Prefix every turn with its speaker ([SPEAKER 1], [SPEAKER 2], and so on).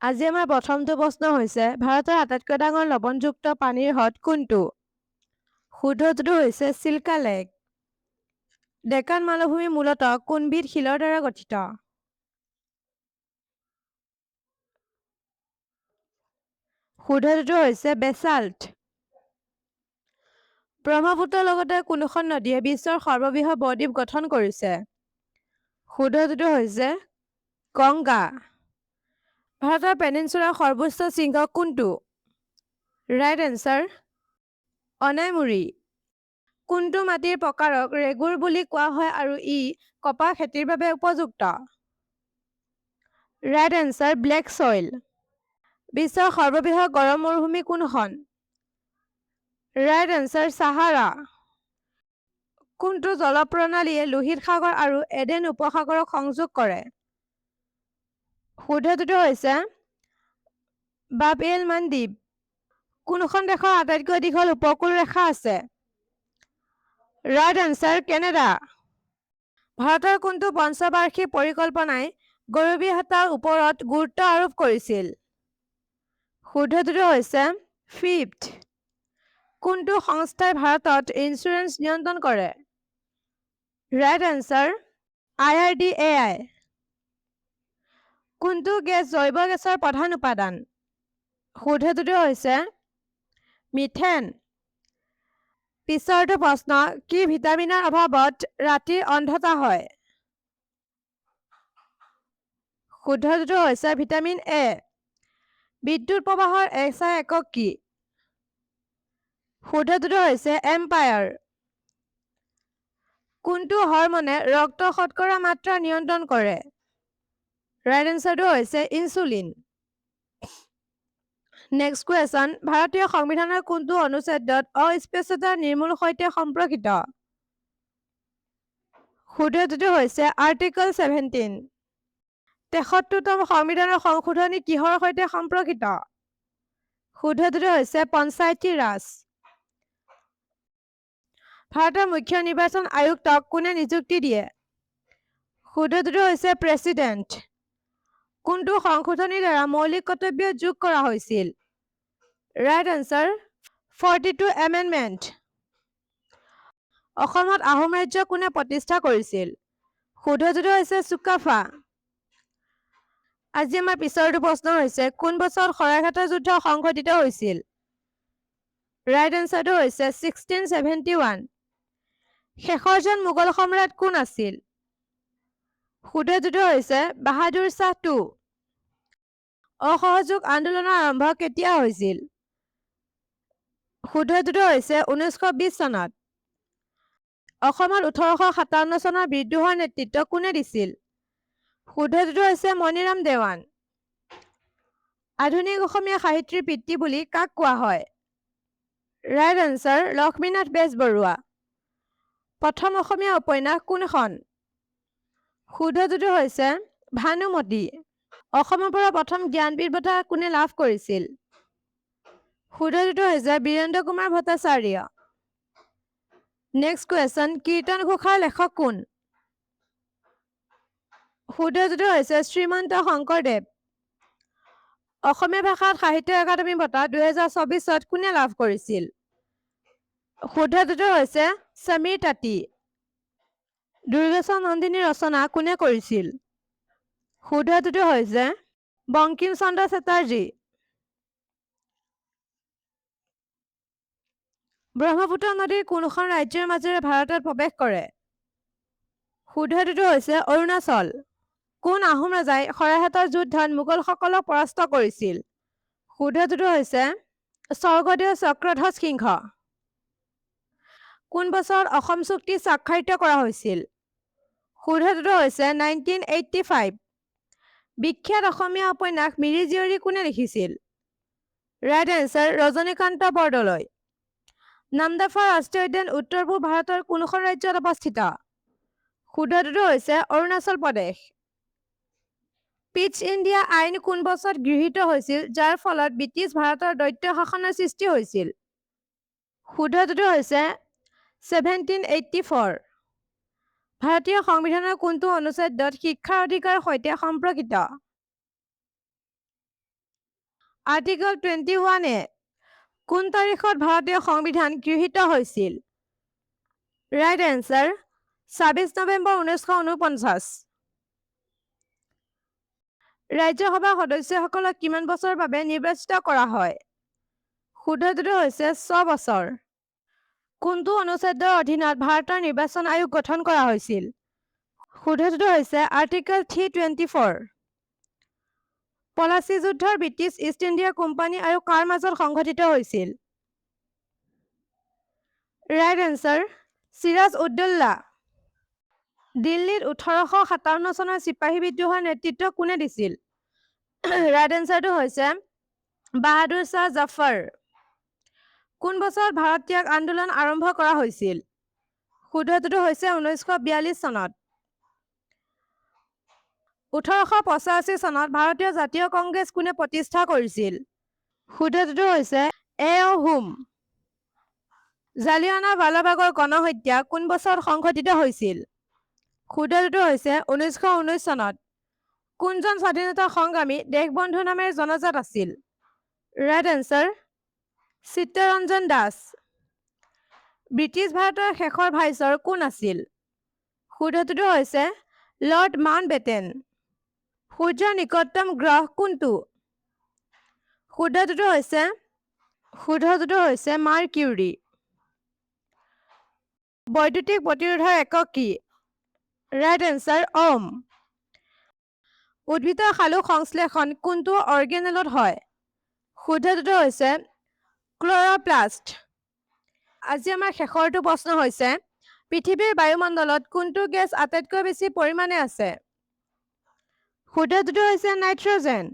[SPEAKER 1] আজি আমাৰ প্ৰথমটো প্ৰশ্ন হৈছে ভাৰতৰ আটাইতকৈ ডাঙৰ লৱণযুক্ত পানীৰ হ্ৰদ কোনটো? শুদ্ধটো হৈছে চিল্কা লেক। ডেকান মালভূমি মূলতঃ কোনবিধ শিলৰ দ্বাৰা গঠিত? শুদ্ধটো হৈছে বেচাল্ট। ব্ৰহ্মপুত্ৰৰ লগতে কোনখন নদীয়ে বিশ্বৰ সৰ্ববৃহৎ বদ্বীপ গঠন কৰিছে? শুদ্ধটো হৈছে গংগা। ভাৰতৰ পেনিনচুলাৰ সৰ্বোচ্চ শৃংগ কোনটো? Right answer Anamudi. কোনটো মাটিৰ প্ৰকাৰক ৰেগুৰ বুলি কোৱা হয় আৰু ই কপাহ খেতিৰ বাবে উপযুক্ত? Right answer black soil. বিশ্বৰ সৰ্ববৃহৎ গৰম মৰুভূমি কোনখন? Right answer Sahara. কোনটো জলপ্ৰণালীয়ে লোহিত সাগৰ আৰু এডেন উপসাগৰক সংযোগ কৰে? শুদ্ধটো হৈছে বাব এল মানদ্বীপ। কোনখন দেশৰ আটাইতকৈ দীঘল উপকূল ৰেখা আছে? Right answer Canada. ভাৰতৰ কোনটো পঞ্চবাৰ্ষিক পৰিকল্পনাই গৰীবী হ্ৰাসৰ ওপৰত গুৰুত্ব আৰোপ কৰিছিল? শুদ্ধটো হৈছে ফিফ্থ। কোনটো সংস্থাই ভাৰতত ইঞ্চুৰেঞ্চ নিয়ন্ত্ৰণ কৰে? Right answer IRDAI। কোনটো গেছ জৈৱ গেছৰ প্ৰধান উপাদান? শুদ্ধটো হৈছে মিথেন। পিছৰটো প্ৰশ্ন, কি ভিটামিনৰ অভাৱত ৰাতিৰ অন্ধতা হয়? শুদ্ধটো হৈছে ভিটামিন এ। বিদ্যুৎ প্ৰবাহৰ SI একক কি? শুদ্ধটো হৈছে এম্পায়াৰ। কোনটো হৰমনে ৰক্ত শৰ্কৰা মাত্ৰা নিয়ন্ত্ৰণ কৰে? ৰাইট এনচাৰটো হৈছে ইনচুলিন। নেক্সট কুৱেশ্যন, ভাৰতীয় সংবিধানৰ কোনটো অনুচ্ছেদত অস্পৃশ্যতা নিৰ্মূলৰ সৈতে সম্পৰ্কিত? শুদ্ধটো হৈছে আৰ্টিকল 17। 73তম সংবিধানৰ সংশোধনী কিহৰ সৈতে সম্পৰ্কিত? শুদ্ধটো হৈছে পঞ্চায়তী ৰাজ। ভাৰতৰ মুখ্য নিৰ্বাচন আয়ুক্তক কোনে নিযুক্তি দিয়ে? শুদ্ধটো হৈছে প্ৰেচিডেণ্ট। কোনটো সংশোধনীৰ দ্বাৰা মৌলিক কৰ্তব্য যোগ কৰা হৈছিল? Right answer 42 amendment. অসমত আহোম ৰাজ্য কোনে প্ৰতিষ্ঠা কৰিছিল? শুদ্ধটো হৈছে চুকাফা। আজি আমাৰ পিছৰটো প্ৰশ্ন হৈছে কোন বছৰত শৰাইঘাটৰ যুদ্ধ সংঘটিত হৈছিল? ৰাইট এনচাৰটো হৈছে 1671। শেষৰজন মোগল সম্ৰাট কোন আছিল? শুদ্ধটো হৈছে বাহাদুৰ শাহ 2। অসহযোগ আন্দোলনৰ আৰম্ভ কেতিয়া হৈছিল? শুদ্ধটো হৈছে 1920 চনত। অসমত 1857 চনৰ বিদ্ৰোহৰ নেতৃত্ব কোনে দিছিল? শুদ্ধটো হৈছে মণিৰাম দেৱান। আধুনিক অসমীয়া সাহিত্যৰ পিতৃ বুলি কাক কোৱা হয়? Right answer Lakshminath Bezbaroa. প্ৰথম অসমীয়া উপন্যাস কোনখন? শুদ্ধটো হৈছে ভানুমতী। অসমৰ পৰা প্ৰথম জ্ঞানপীঠ বঁটা কোনে লাভ কৰিছিল? শুদ্ধটো হৈছে বীৰেন্দ্ৰ কুমাৰ ভট্টাচাৰ্য। নেক্সট কুৱেশ্যন, কীৰ্তন ঘোষাৰ লেখক কোন? শুদ্ধটো হৈছে শ্ৰীমন্ত শংকৰদেৱ। অসমীয়া ভাষাত সাহিত্য একাডেমী বঁটা 2024ত কোনে লাভ কৰিছিল? শুদ্ধটো হৈছে সমীৰ তাঁতী। দুৰ্গেশ্বৰ নন্দিনী ৰচনা কোনে কৰিছিল? শুদ্ধটো হৈছে বংকিম চন্দ্ৰ চেটাৰ্জী। ব্ৰহ্মপুত্ৰ নদীৰ কোনখন ৰাজ্যৰ মাজেৰে ভাৰতত প্ৰৱেশ কৰে? শুদ্ধটো হৈছে অৰুণাচল। কোন আহোম ৰজাই শৰাইঘাটৰ যুদ্ধত মোগলসকলক পৰাস্ত কৰিছিল? শুদ্ধটো হৈছে স্বৰ্গদেউ চক্ৰধ্বজ সিংহ। কোন বছৰত অসম চুক্তি স্বাক্ষৰিত কৰা হৈছিল? শুদ্ধটো হৈছে 1985। বিখ্যাত অসমীয়া উপন্যাস মিৰি জীয়ৰী কোনে লিখিছিল? Right answer Rajanikanta Bordoloi. নামদফা ৰাষ্ট্ৰীয় উদ্যান উত্তৰ পূব ভাৰতৰ কোনখন ৰাজ্যত অৱস্থিত? শুদ্ধটো হৈছে অৰুণাচল প্ৰদেশ। পিটছ ইণ্ডিয়া আইন কোন বছৰত গৃহীত হৈছিল যাৰ ফলত ব্ৰিটিছ ভাৰতৰ দ্বৈত শাসনৰ সৃষ্টি হৈছিল? শুদ্ধটো হৈছে 1784। ভাৰতীয় সংবিধানৰ কোনটো অনুচ্ছেদত শিক্ষাৰ অধিকাৰৰ সৈতে সম্পৰ্কিত? আৰ্টিকল 21 কোন তাৰিখত ভাৰতীয় সংবিধান গৃহীত হৈছিল? Right answer 26 November 1949। ৰাজ্যসভাৰ সদস্যসকলক কিমান বছৰৰ বাবে নিৰ্বাচিত কৰা হয়? শুদ্ধটো হৈছে 6 বছৰ। কোনটো অনুচ্ছেদৰ অধীনত ভাৰতৰ নিৰ্বাচন আয়োগ গঠন কৰা হৈছিল? শুদ্ধটো হৈছে আৰ্টিকল 324। পলাচী যুদ্ধৰ ব্ৰিটিছ ইষ্ট ইণ্ডিয়া কোম্পানী আৰু কাৰ মাজত সংঘটিত হৈছিল? Right answer Siraj Uddaula. দিল্লীত 1857 চনৰ চিপাহী বিদ্ৰোহৰ নেতৃত্ব কোনে দিছিল? ৰাইট এনচাৰটো হৈছে বাহাদুৰ শ্বাহ জাফৰ। কোন বছৰত ভাৰত ত্যাগ আন্দোলন আৰম্ভ কৰা হৈছিল? শুদ্ধটো হৈছে 1942 চনত। 1885 চনত ভাৰতীয় জাতীয় কংগ্ৰেছ কোনে প্ৰতিষ্ঠা কৰিছিল? শুদ্ধটো হৈছে এ.অ. হুম। জালিয়ানাৱালাবাগৰ গণহত্যা কোন বছৰত সংঘটিত হৈছিল? শুদ্ধটো হৈছে 1919 চনত। কোনজন স্বাধীনতা সংগ্ৰামী দেশবন্ধু নামেৰে জনাজাত আছিল? Right answer Chittaranjan Das. British ভাৰতৰ শেষৰ ভাইচৰ কোন আছিল? শুদ্ধটো হৈছে লৰ্ড মাউণ্টবেটেন। সূৰ্যৰ নিকটতম গ্ৰহ কোনটো? শুদ্ধটো হৈছে মাৰ্কিউৰী। বৈদ্যুতিক প্ৰতিৰোধৰ একক কি? ৰাইট এনচাৰ ওম। উদ্ভিদৰ সালোক সংশ্লেষণ কোনটো অৰ্গেনেলত হয়? শুদ্ধটো হৈছে ক্লৰ'প্লাষ্ট। আজি আমাৰ শেষৰটো প্ৰশ্ন হৈছে পৃথিৱীৰ বায়ুমণ্ডলত কোনটো গেছ আটাইতকৈ বেছি পৰিমাণে আছে? শুদ্ধটো হৈছে নাইট্ৰজেন।